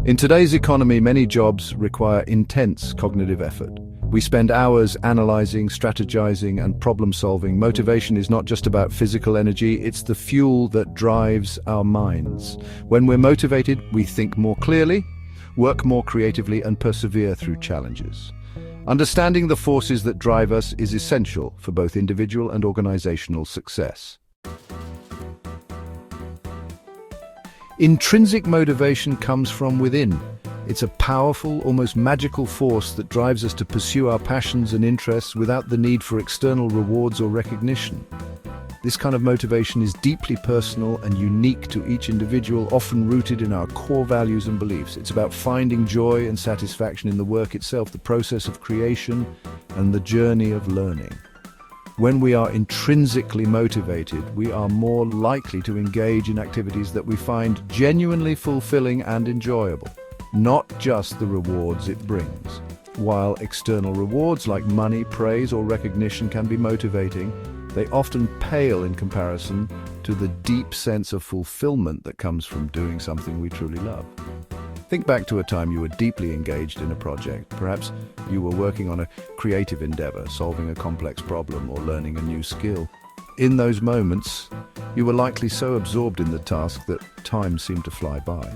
In today's economy, many jobs require intense cognitive effort. We spend hours analyzing, strategizing, and problem-solving. Motivation is not just about physical energy, it's the fuel that drives our minds. When we're motivated, we think more clearly, work more creatively, and persevere through challenges. Understanding the forces that drive us is essential for both individual and organizational success. Intrinsic motivation comes from within. It's a powerful, almost magical force that drives us to pursue our passions and interests without the need for external rewards or recognition. This kind of motivation is deeply personal and unique to each individual, often rooted in our core values and beliefs. It's about finding joy and satisfaction in the work itself, the process of creation, and the journey of learning. When we are intrinsically motivated, we are more likely to engage in activities that we find genuinely fulfilling and enjoyable, not just the rewards it brings. While external rewards like money, praise, or recognition can be motivating, they often pale in comparison to the deep sense of fulfillment that comes from doing something we truly love. Think back to a time you were deeply engaged in a project. Perhaps you were working on a creative endeavor, solving a complex problem, or learning a new skill. In those moments, you were likely so absorbed in the task that time seemed to fly by.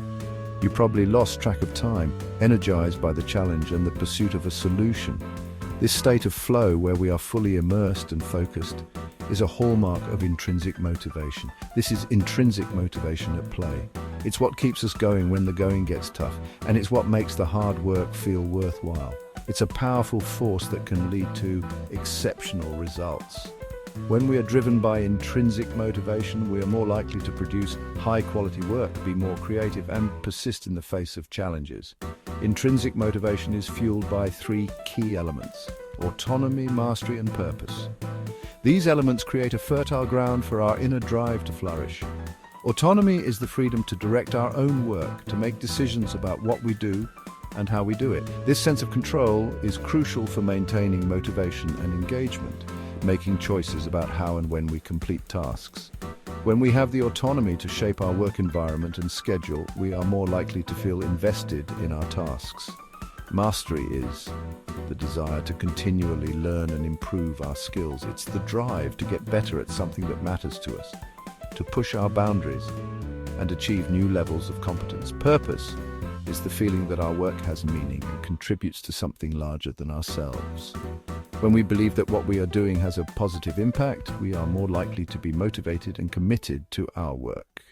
You probably lost track of time, energized by the challenge and the pursuit of a solution. This state of flow, where we are fully immersed and focused, is a hallmark of intrinsic motivation. This is intrinsic motivation at play. It's what keeps us going when the going gets tough, and it's what makes the hard work feel worthwhile. It's a powerful force that can lead to exceptional results. When we are driven by intrinsic motivation, we are more likely to produce high-quality work, be more creative, and persist in the face of challenges. Intrinsic motivation is fueled by three key elements: autonomy, mastery, and purpose. These elements create a fertile ground for our inner drive to flourish. Autonomy is the freedom to direct our own work, to make decisions about what we do and how we do it. This sense of control is crucial for maintaining motivation and engagement, making choices about how and when we complete tasks. When we have the autonomy to shape our work environment and schedule, we are more likely to feel invested in our tasks. Mastery is the desire to continually learn and improve our skills. It's the drive to get better at something that matters to us, to push our boundaries and achieve new levels of competence. Purpose is the feeling that our work has meaning and contributes to something larger than ourselves. When we believe that what we are doing has a positive impact, we are more likely to be motivated and committed to our work.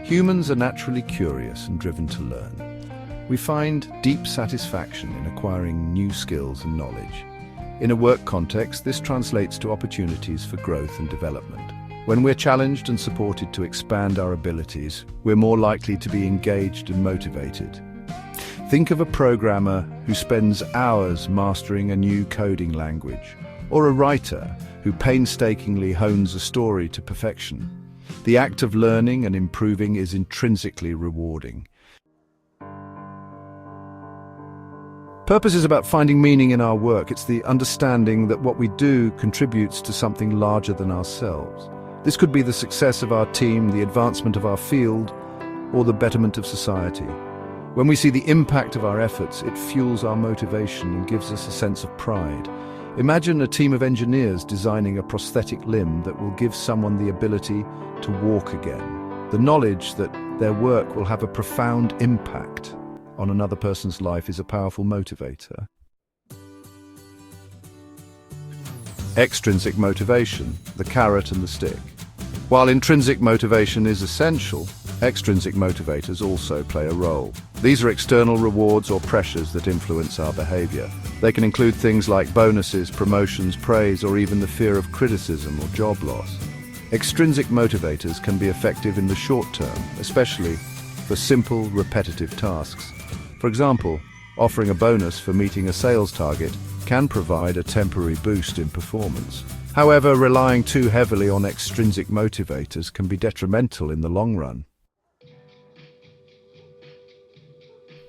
Humans are naturally curious and driven to learn. We find deep satisfaction in acquiring new skills and knowledge. In a work context, this translates to opportunities for growth and development. When we're challenged and supported to expand our abilities, we're more likely to be engaged and motivated. Think of a programmer who spends hours mastering a new coding language, or a writer who painstakingly hones a story to perfection. The act of learning and improving is intrinsically rewarding. Purpose is about finding meaning in our work. It's the understanding that what we do contributes to something larger than ourselves. This could be the success of our team, the advancement of our field, or the betterment of society. When we see the impact of our efforts, it fuels our motivation and gives us a sense of pride. Imagine a team of engineers designing a prosthetic limb that will give someone the ability to walk again. The knowledge that their work will have a profound impact on another person's life is a powerful motivator. Extrinsic motivation, the carrot and the stick. While intrinsic motivation is essential, extrinsic motivators also play a role. These are external rewards or pressures that influence our behavior. They can include things like bonuses, promotions, praise, or even the fear of criticism or job loss. Extrinsic motivators can be effective in the short term, especially for simple, repetitive tasks. For example, offering a bonus for meeting a sales target can provide a temporary boost in performance. However, relying too heavily on extrinsic motivators can be detrimental in the long run.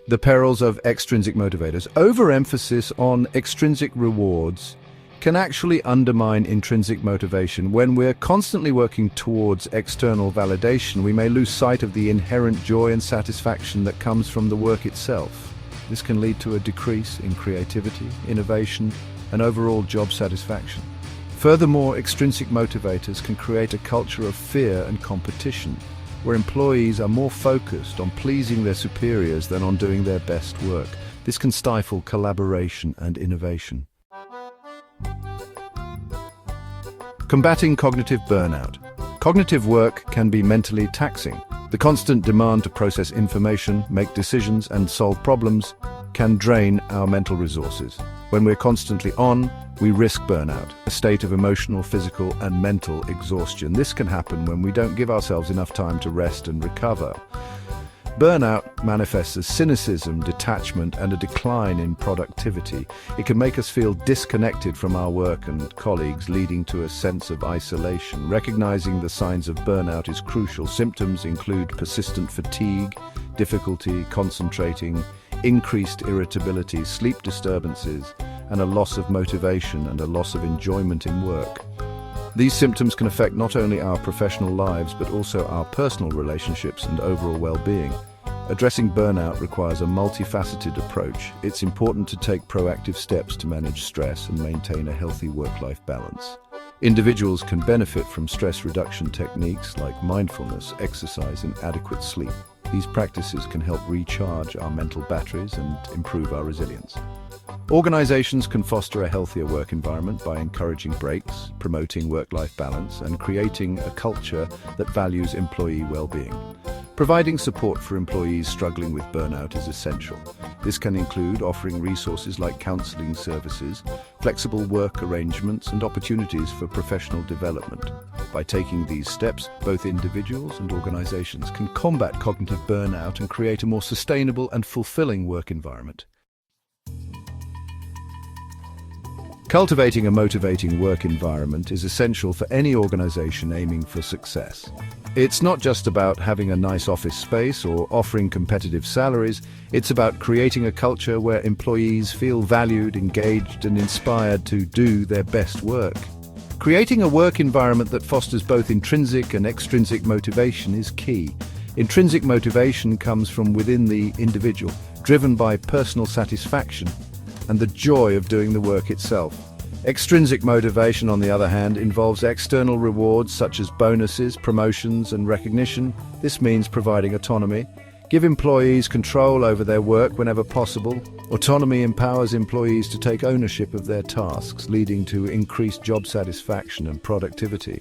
The perils of extrinsic motivators. Overemphasis on extrinsic rewards can actually undermine intrinsic motivation. When we're constantly working towards external validation, we may lose sight of the inherent joy and satisfaction that comes from the work itself. This can lead to a decrease in creativity, innovation, and overall job satisfaction. Furthermore, extrinsic motivators can create a culture of fear and competition, where employees are more focused on pleasing their superiors than on doing their best work. This can stifle collaboration and innovation. Combating cognitive burnout. Cognitive work can be mentally taxing. The constant demand to process information, make decisions, and solve problems can drain our mental resources. When we're constantly on, we risk burnout, a state of emotional, physical, and mental exhaustion. This can happen when we don't give ourselves enough time to rest and recover. Burnout manifests as cynicism, detachment, and a decline in productivity. It can make us feel disconnected from our work and colleagues, leading to a sense of isolation. Recognizing the signs of burnout is crucial. Symptoms include persistent fatigue, difficulty concentrating, increased irritability, sleep disturbances, and a loss of motivation and a loss of enjoyment in work. These symptoms can affect not only our professional lives, but also our personal relationships and overall well-being. Addressing burnout requires a multifaceted approach. It's important to take proactive steps to manage stress and maintain a healthy work-life balance. Individuals can benefit from stress reduction techniques like mindfulness, exercise, and adequate sleep. These practices can help recharge our mental batteries and improve our resilience. Organizations can foster a healthier work environment by encouraging breaks, promoting work-life balance, and creating a culture that values employee well-being. Providing support for employees struggling with burnout is essential. This can include offering resources like counseling services, flexible work arrangements, and opportunities for professional development. By taking these steps, both individuals and organizations can combat cognitive burnout and create a more sustainable and fulfilling work environment. Cultivating a motivating work environment is essential for any organization aiming for success. It's not just about having a nice office space or offering competitive salaries. It's about creating a culture where employees feel valued, engaged, and inspired to do their best work. Creating a work environment that fosters both intrinsic and extrinsic motivation is key. Intrinsic motivation comes from within the individual, driven by personal satisfaction and the joy of doing the work itself. Extrinsic motivation, on the other hand, involves external rewards such as bonuses, promotions, and recognition. This means providing autonomy. Give employees control over their work whenever possible. Autonomy empowers employees to take ownership of their tasks, leading to increased job satisfaction and productivity.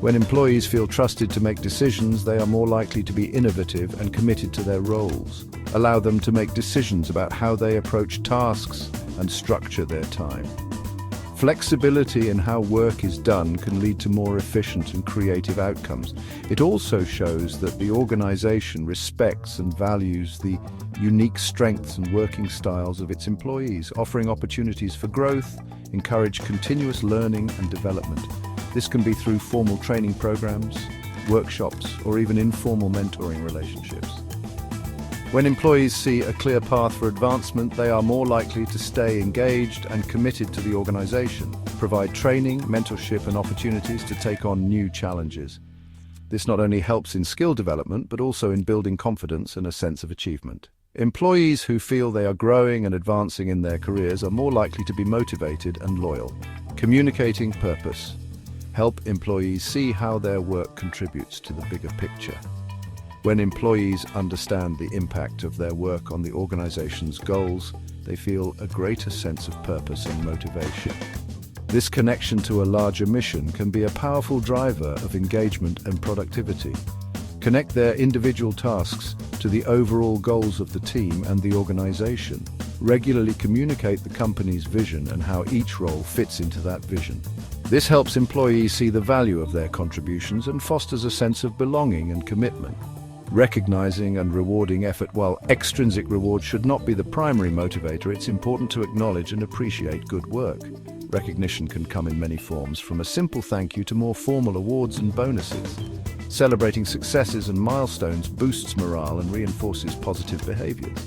When employees feel trusted to make decisions, they are more likely to be innovative and committed to their roles. Allow them to make decisions about how they approach tasks and structure their time. Flexibility in how work is done can lead to more efficient and creative outcomes. It also shows that the organization respects and values the unique strengths and working styles of its employees, offering opportunities for growth, encourage continuous learning and development. This can be through formal training programs, workshops, or even informal mentoring relationships. When employees see a clear path for advancement, they are more likely to stay engaged and committed to the organization, provide training, mentorship, and opportunities to take on new challenges. This not only helps in skill development, but also in building confidence and a sense of achievement. Employees who feel they are growing and advancing in their careers are more likely to be motivated and loyal. Communicating purpose. Help employees see how their work contributes to the bigger picture. When employees understand the impact of their work on the organization's goals, they feel a greater sense of purpose and motivation. This connection to a larger mission can be a powerful driver of engagement and productivity. Connect their individual tasks to the overall goals of the team and the organization. Regularly communicate the company's vision and how each role fits into that vision. This helps employees see the value of their contributions and fosters a sense of belonging and commitment. Recognizing and rewarding effort. While extrinsic reward should not be the primary motivator, it's important to acknowledge and appreciate good work. Recognition can come in many forms, from a simple thank you to more formal awards and bonuses. Celebrating successes and milestones boosts morale and reinforces positive behaviors.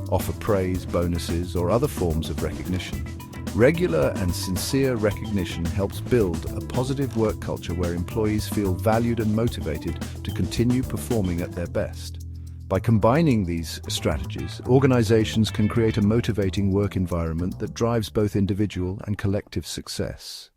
Offer praise, bonuses, or other forms of recognition. Regular and sincere recognition helps build a positive work culture where employees feel valued and motivated to continue performing at their best. By combining these strategies, organizations can create a motivating work environment that drives both individual and collective success.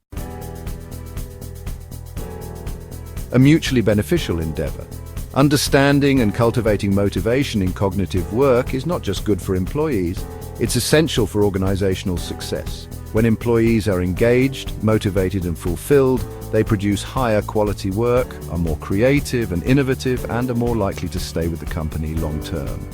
A mutually beneficial endeavor. Understanding and cultivating motivation in cognitive work is not just good for employees, it's essential for organizational success. When employees are engaged, motivated and fulfilled, they produce higher quality work, are more creative and innovative, and are more likely to stay with the company long term.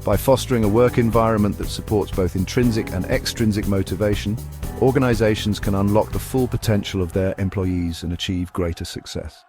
By fostering a work environment that supports both intrinsic and extrinsic motivation, organizations can unlock the full potential of their employees and achieve greater success.